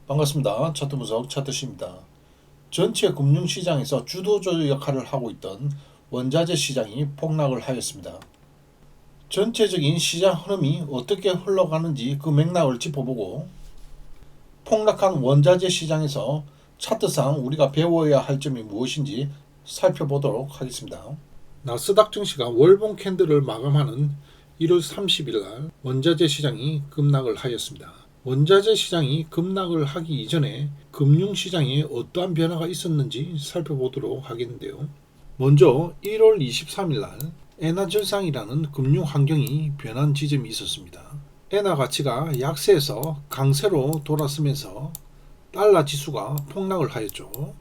반갑습니다. 차트 분석 차트씨입니다. 전체 금융시장에서 주도주 역할을 하고 있던 원자재 시장이 폭락을 하였습니다. 전체적인 시장 흐름이 어떻게 흘러가는지 그 맥락을 짚어보고 폭락한 원자재 시장에서 차트상 우리가 배워야 할 점이 무엇인지 살펴보도록 하겠습니다. 나스닥 증시가 월봉 캔들을 마감하는 1월 30일 날 원자재 시장이 급락을 하였습니다. 원자재 시장이 급락을 하기 이전에 금융시장에 어떠한 변화가 있었는지 살펴보도록 하겠는데요. 먼저 1월 23일 날 엔화 절상이라는 금융 환경이 변한 지점이 있었습니다. 엔화 가치가 약세에서 강세로 돌아서면서 달러 지수가 폭락을 하였죠.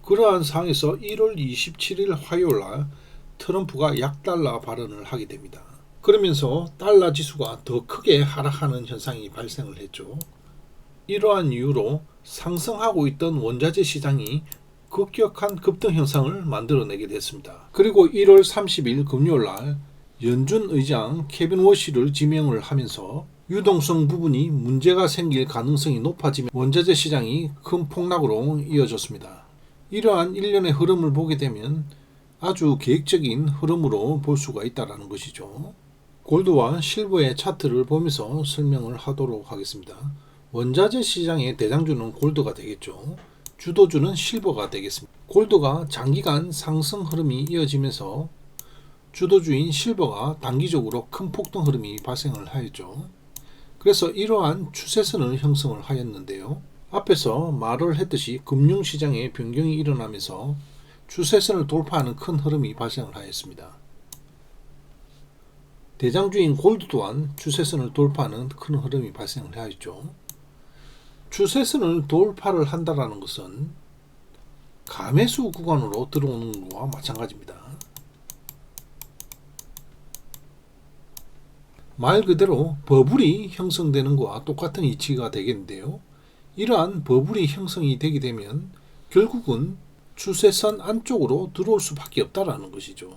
그러한 상황에서 1월 27일 화요일 날 트럼프가 약달러 발언을 하게 됩니다. 그러면서 달러 지수가 더 크게 하락하는 현상이 발생을 했죠. 이러한 이유로 상승하고 있던 원자재 시장이 급격한 급등 현상을 만들어내게 됐습니다. 그리고 1월 30일 금요일 날 연준 의장 케빈 워시를 지명을 하면서 유동성 부분이 문제가 생길 가능성이 높아지며 원자재 시장이 큰 폭락으로 이어졌습니다. 이러한 일련의 흐름을 보게 되면 아주 계획적인 흐름으로 볼 수가 있다는 것이죠. 골드와 실버의 차트를 보면서 설명을 하도록 하겠습니다. 원자재 시장의 대장주는 골드가 되겠죠. 주도주는 실버가 되겠습니다. 골드가 장기간 상승 흐름이 이어지면서 주도주인 실버가 단기적으로 큰 폭등 흐름이 발생을 하였죠. 그래서 이러한 추세선을 형성을 하였는데요. 앞에서 말을 했듯이 금융시장에 변경이 일어나면서 추세선을 돌파하는 큰 흐름이 발생을 하였습니다. 대장주인 골드 또한 추세선을 돌파하는 큰 흐름이 발생을 하였죠. 추세선을 돌파를 한다는 것은 가매수 구간으로 들어오는 것과 마찬가지입니다. 말 그대로 버블이 형성되는 것과 똑같은 이치가 되겠는데요. 이러한 버블이 형성이 되게 되면 결국은 추세선 안쪽으로 들어올 수밖에 없다는 것이죠.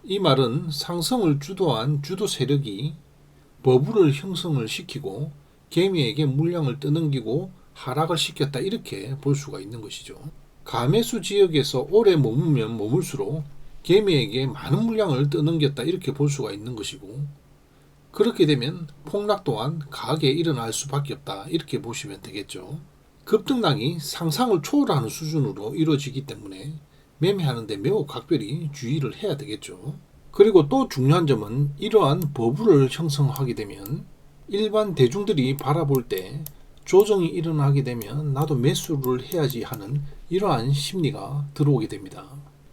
이 말은 상승을 주도한 주도 세력이 버블을 형성을 시키고 개미에게 물량을 떠넘기고 하락을 시켰다 이렇게 볼 수가 있는 것이죠. 가매수 지역에서 오래 머물면 머물수록 개미에게 많은 물량을 떠넘겼다 이렇게 볼 수가 있는 것이고 그렇게 되면 폭락 또한 강하게 일어날 수밖에 없다 이렇게 보시면 되겠죠. 급등락이 상상을 초월하는 수준으로 이루어지기 때문에 매매하는데 매우 각별히 주의를 해야 되겠죠. 그리고 또 중요한 점은 이러한 버블을 형성하게 되면 일반 대중들이 바라볼 때 조정이 일어나게 되면 나도 매수를 해야지 하는 이러한 심리가 들어오게 됩니다.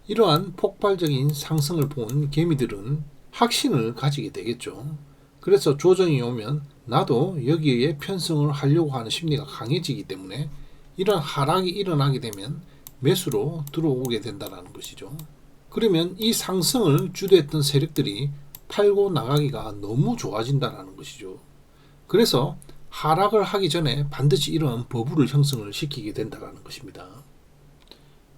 이러한 폭발적인 상승을 본 개미들은 확신을 가지게 되겠죠. 그래서 조정이 오면 나도 여기에 편승을 하려고 하는 심리가 강해지기 때문에 이런 하락이 일어나게 되면 매수로 들어오게 된다는 것이죠. 그러면 이 상승을 주도했던 세력들이 팔고 나가기가 너무 좋아진다는 것이죠. 그래서 하락을 하기 전에 반드시 이러한 버블을 형성을 시키게 된다는 것입니다.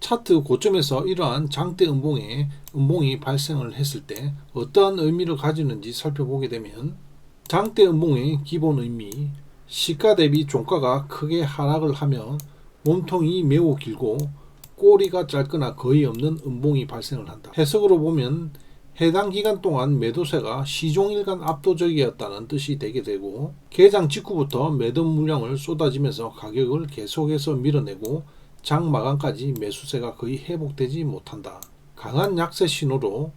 차트 고점에서 이러한 장대 음봉이 발생을 했을 때 어떠한 의미를 가지는지 살펴보게 되면 장대 음봉의 기본 의미, 시가 대비 종가가 크게 하락을 하며 몸통이 매우 길고 꼬리가 짧거나 거의 없는 음봉이 발생을 한다. 해석으로 보면 해당 기간 동안 매도세가 시종일관 압도적이었다는 뜻이 되게 되고 개장 직후부터 매도 물량을 쏟아지면서 가격을 계속해서 밀어내고 장 마감까지 매수세가 거의 회복되지 못한다. 강한 약세 신호로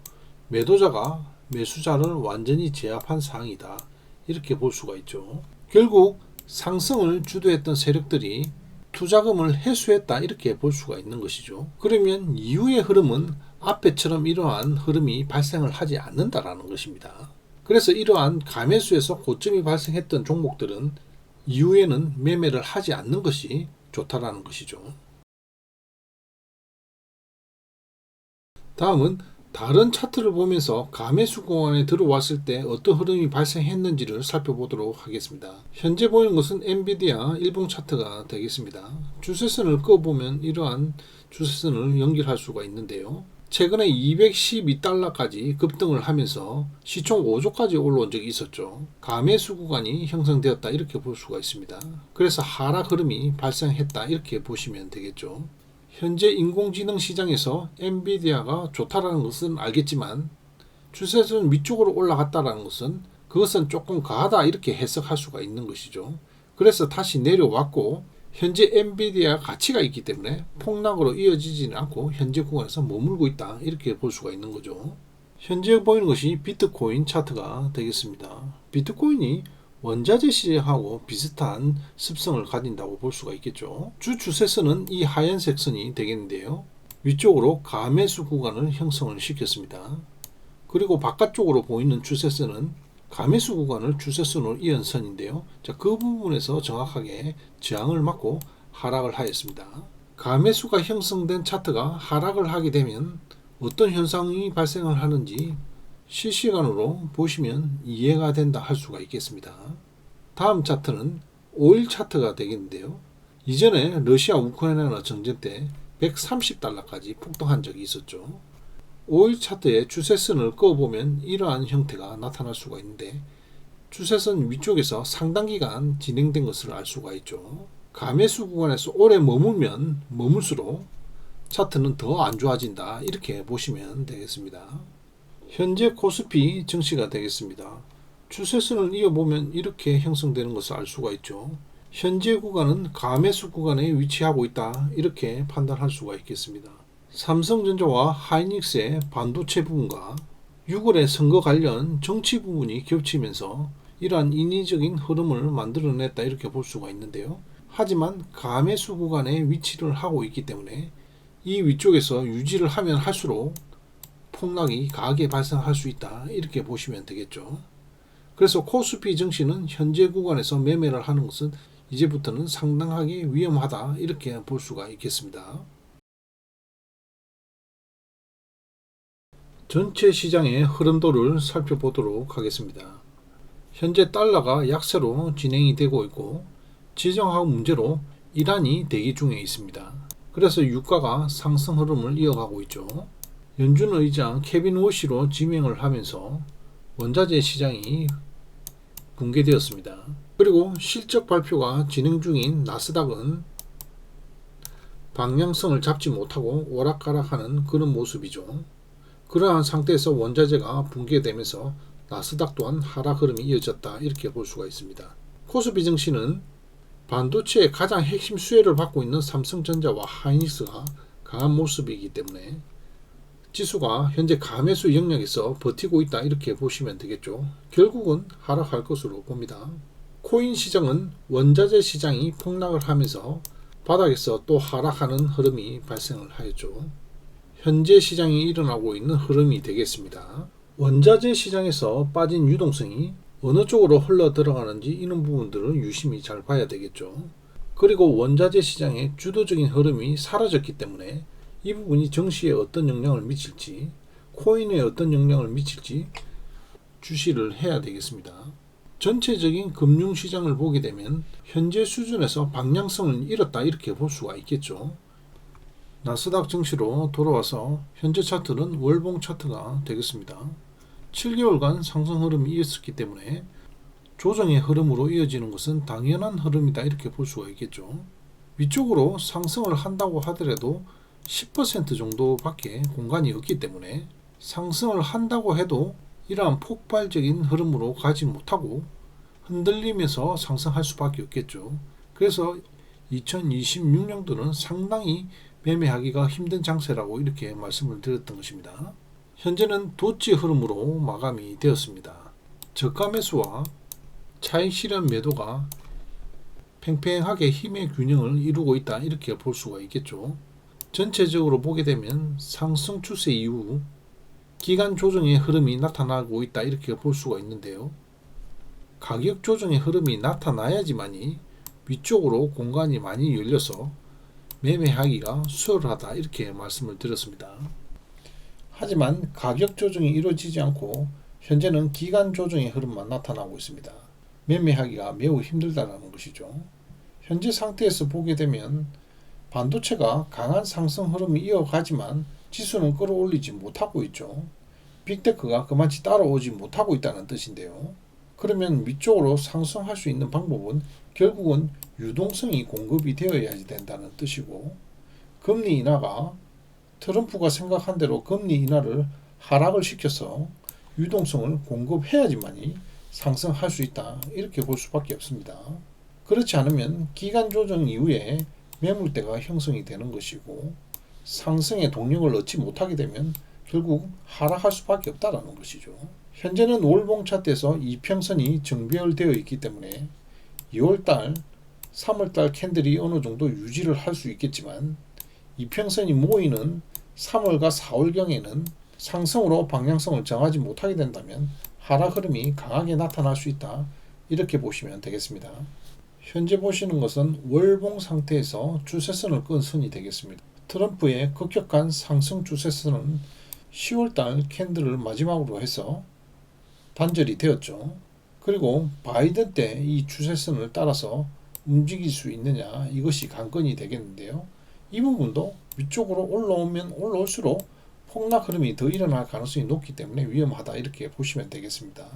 매도자가 매수자를 완전히 제압한 상황이다. 이렇게 볼 수가 있죠. 결국 상승을 주도했던 세력들이 투자금을 회수했다 이렇게 볼 수가 있는 것이죠. 그러면 이후의 흐름은 앞에처럼 이러한 흐름이 발생을 하지 않는다라는 것입니다. 그래서 이러한 가매수에서 고점이 발생했던 종목들은 이후에는 매매를 하지 않는 것이 좋다라는 것이죠. 다음은 다른 차트를 보면서 가매수 구간에 들어왔을 때 어떤 흐름이 발생했는지를 살펴보도록 하겠습니다. 현재 보이는 것은 엔비디아 일봉 차트가 되겠습니다. 추세선을 그어보면 이러한 추세선을 연결할 수가 있는데요. 최근에 212달러까지 급등을 하면서 시총 5조까지 올라온 적이 있었죠. 가매수 구간이 형성되었다 이렇게 볼 수가 있습니다. 그래서 하락 흐름이 발생했다 이렇게 보시면 되겠죠. 현재 인공지능 시장에서 엔비디아가 좋다라는 것은 알겠지만 추세선 위쪽으로 올라갔다라는 것은 그것은 조금 과하다 이렇게 해석할 수가 있는 것이죠. 그래서 다시 내려왔고 현재 엔비디아 가치가 있기 때문에 폭락으로 이어지지는 않고 현재 구간에서 머물고 있다 이렇게 볼 수가 있는 거죠. 현재 보이는 것이 비트코인 차트가 되겠습니다. 비트코인이 원자재 시장하고 비슷한 습성을 가진다고 볼 수가 있겠죠. 주 추세선은 이 하얀색 선이 되겠는데요. 위쪽으로 가매수 구간을 형성을 시켰습니다. 그리고 바깥쪽으로 보이는 추세선은 가매수 구간을 추세선으로 이은 선인데요. 자, 그 부분에서 정확하게 저항을 맞고 하락을 하였습니다. 가매수가 형성된 차트가 하락을 하게 되면 어떤 현상이 발생을 하는지 실시간으로 보시면 이해가 된다 할 수가 있겠습니다. 다음 차트는 5일 차트가 되겠는데요. 이전에 러시아 우크라이나 전쟁 때 130달러까지 폭등한 적이 있었죠. 5일 차트의 추세선을 그어보면 이러한 형태가 나타날 수가 있는데 추세선 위쪽에서 상당 기간 진행된 것을 알 수가 있죠. 가매수 구간에서 오래 머물면 머물수록 차트는 더 안 좋아진다 이렇게 보시면 되겠습니다. 현재 코스피 증시가 되겠습니다. 추세선을 이어보면 이렇게 형성되는 것을 알 수가 있죠. 현재 구간은 가매수 구간에 위치하고 있다 이렇게 판단할 수가 있겠습니다. 삼성전자와 하이닉스의 반도체 부분과 6월의 선거 관련 정치 부분이 겹치면서 이러한 인위적인 흐름을 만들어냈다 이렇게 볼 수가 있는데요. 하지만 가매수 구간에 위치를 하고 있기 때문에 이 위쪽에서 유지를 하면 할수록 폭락이 강하게 발생할 수 있다 이렇게 보시면 되겠죠. 그래서 코스피 증시는 현재 구간에서 매매를 하는 것은 이제부터는 상당하게 위험하다 이렇게 볼 수가 있겠습니다. 전체 시장의 흐름도를 살펴보도록 하겠습니다. 현재 달러가 약세로 진행이 되고 있고 지정학 문제로 이란이 대기 중에 있습니다. 그래서 유가가 상승 흐름을 이어가고 있죠. 연준 의장 케빈 워시로 지명을 하면서 원자재 시장이 붕괴되었습니다. 그리고 실적 발표가 진행 중인 나스닥은 방향성을 잡지 못하고 오락가락하는 그런 모습이죠. 그러한 상태에서 원자재가 붕괴되면서 나스닥 또한 하락 흐름이 이어졌다 이렇게 볼 수가 있습니다. 코스피 증시는 반도체의 가장 핵심 수혜를 받고 있는 삼성전자와 하이닉스가 강한 모습이기 때문에 지수가 현재 가매수 영역에서 버티고 있다 이렇게 보시면 되겠죠. 결국은 하락할 것으로 봅니다. 코인 시장은 원자재 시장이 폭락을 하면서 바닥에서 또 하락하는 흐름이 발생을 하였죠. 현재 시장이 일어나고 있는 흐름이 되겠습니다. 원자재 시장에서 빠진 유동성이 어느 쪽으로 흘러 들어가는지 이런 부분들을 유심히 잘 봐야 되겠죠. 그리고 원자재 시장의 주도적인 흐름이 사라졌기 때문에 이 부분이 증시에 어떤 영향을 미칠지, 코인에 어떤 영향을 미칠지 주시를 해야 되겠습니다. 전체적인 금융시장을 보게 되면 현재 수준에서 방향성을 잃었다 이렇게 볼 수가 있겠죠. 나스닥 증시로 돌아와서 현재 차트는 월봉 차트가 되겠습니다. 7개월간 상승 흐름이 이었기 때문에 조정의 흐름으로 이어지는 것은 당연한 흐름이다 이렇게 볼 수가 있겠죠. 위쪽으로 상승을 한다고 하더라도 10% 정도밖에 공간이 없기 때문에 상승을 한다고 해도 이러한 폭발적인 흐름으로 가지 못하고 흔들리면서 상승할 수밖에 없겠죠. 그래서 2026년도는 상당히 매매하기가 힘든 장세라고 이렇게 말씀을 드렸던 것입니다. 현재는 도치 흐름으로 마감이 되었습니다. 저가 매수와 차익 실현 매도가 팽팽하게 힘의 균형을 이루고 있다 이렇게 볼 수가 있겠죠. 전체적으로 보게 되면 상승 추세 이후 기간 조정의 흐름이 나타나고 있다 이렇게 볼 수가 있는데요. 가격 조정의 흐름이 나타나야지만이 위쪽으로 공간이 많이 열려서 매매하기가 수월하다 이렇게 말씀을 드렸습니다. 하지만 가격 조정이 이루어지지 않고 현재는 기간 조정의 흐름만 나타나고 있습니다. 매매하기가 매우 힘들다는 것이죠. 현재 상태에서 보게 되면 반도체가 강한 상승 흐름이 이어가지만 지수는 끌어올리지 못하고 있죠. 빅테크가 그만치 따라오지 못하고 있다는 뜻인데요. 그러면 위쪽으로 상승할 수 있는 방법은 결국은 유동성이 공급이 되어야지 된다는 뜻이고, 금리 인하가 트럼프가 생각한 대로 금리 인하를 하락을 시켜서 유동성을 공급해야지만이 상승할 수 있다, 이렇게 볼 수밖에 없습니다. 그렇지 않으면 기간 조정 이후에 매물대가 형성이 되는 것이고, 상승의 동력을 얻지 못하게 되면 결국 하락할 수밖에 없다는 것이죠. 현재는 월봉 차트에서 이평선이 정배열되어 있기 때문에 2월달, 3월달 캔들이 어느 정도 유지를 할 수 있겠지만, 이평선이 모이는 3월과 4월경에는 상승으로 방향성을 정하지 못하게 된다면 하락 흐름이 강하게 나타날 수 있다, 이렇게 보시면 되겠습니다. 현재 보시는 것은 월봉 상태에서 추세선을 끈 선이 되겠습니다. 트럼프의 급격한 상승 추세선은 10월달 캔들을 마지막으로 해서 단절이 되었죠. 그리고 바이든 때 이 추세선을 따라서 움직일 수 있느냐, 이것이 관건이 되겠는데요. 이 부분도 위쪽으로 올라오면 올라올수록 폭락 흐름이 더 일어날 가능성이 높기 때문에 위험하다, 이렇게 보시면 되겠습니다.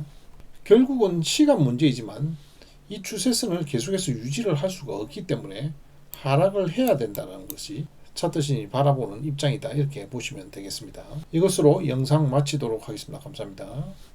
결국은 시간 문제이지만 이 추세선을 계속해서 유지를 할 수가 없기 때문에 하락을 해야 된다는 것이 차트신이 바라보는 입장이다, 이렇게 보시면 되겠습니다. 이것으로 영상 마치도록 하겠습니다. 감사합니다.